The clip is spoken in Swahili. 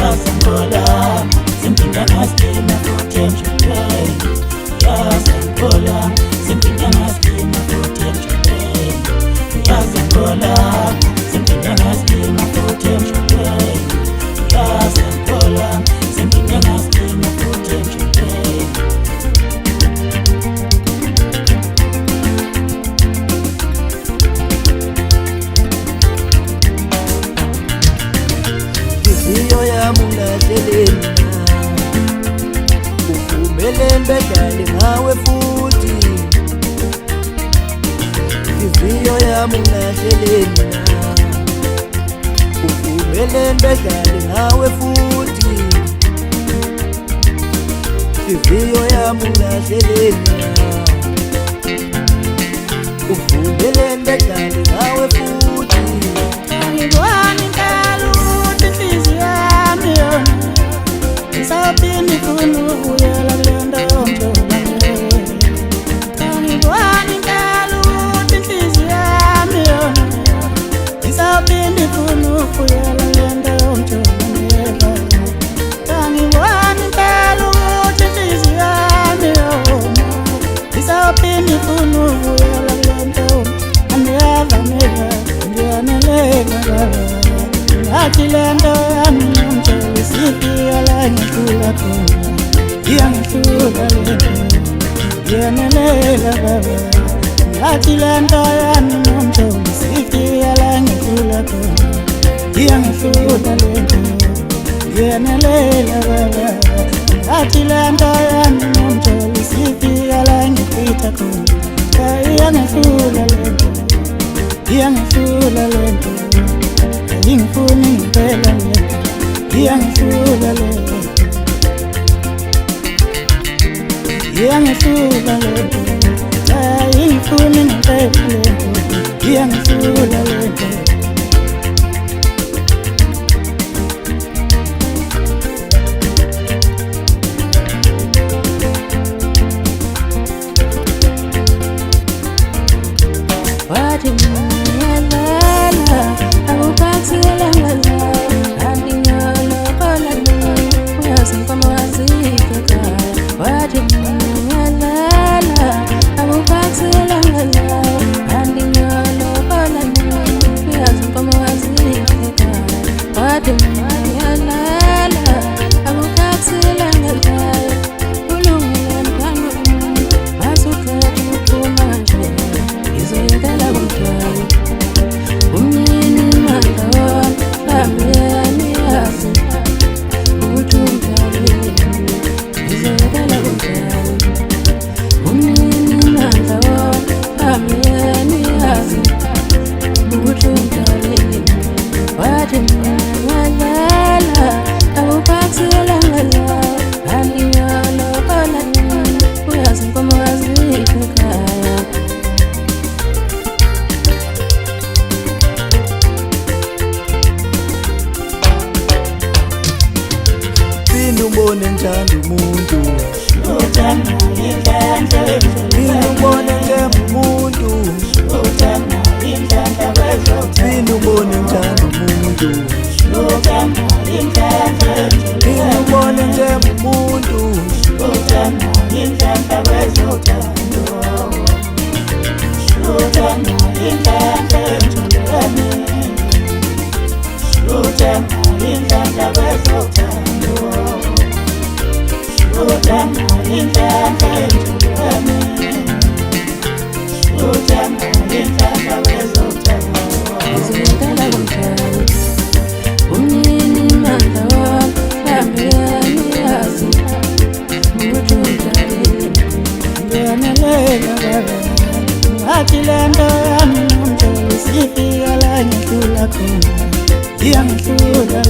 yasangola simpinyana skina futhi emshadweni yasangola simpinyana skina futhi emshadweni yasangola simpinyana skina futhi emshadweni yasangola simpinyana skina futhi emshadweni Viziyo yami ungahlelela uvumele bedlale ngawe futhi Viziyo yami ungahlelela uvumele bedlale ngawe futhi Viziyo yami ungahlelela uvumele bedlale ngawe futhi Angiboni ngalo Sabini kunu uyela lenda yomjola Angiboni ngalo inhliziyo yami yona Sabini kunu uyela lenda yomjola Angiboni ngalo inhliziyo yami yona Sabini kunu uyela lenda yomjola Ndiyanelela Athi lento yami yomjola Sipiyala ngithula khona Iyangihlula lento Ngiyanelela baba Athi lento yami yomjola Sipiyala ngithula khona Iyangihlula lento Ngiyanelela baba Athi lento yami yomjola Sipiyala ngithita khona Iyangihlula lento Iyangihlula lento Ingifuni ngempela lento Iyangihlula lento Iyangihlula lento Ingifuni ngempela lento Iyangihlula lento Wathi ngiyalala Awuphathela ngazala Andingalo kola Uyazingoma wazikeka Wathi ngiyalala Awuphathela ngazala Andingalo kola Uyazingoma wazikeka Wathi ngiyalala Awuphathela ngazala Ulungile mkano Masukhethi uphuma nje Izoyekela kumdala Umnini manda wami Bamyeni yazi Ukuthi umdalile Izoyekela kumdala Umnini manda wami Bamyeni yazi Ukuthi umdalile Wathi ngiyalala Awuphathela ngazala Andingalo kola Uyazingoma wazikekaya Ubone njani umuntu Uthanda indlela ubone njani umuntu Uthanda indlela ubone njani umuntu Uthanda indlela ubone njani umuntu Uthanda indlela Uthanda indlela Uthanda indlela Uthanda indlela Uthanda indlela wezothanda Izoyekela kumdala Umnini manda wami Bamyeni yazi Ukuthi umdalile Ngiyanelela baba Athi lento yami yomjola Sipiyala ngithula khona Iyangihlula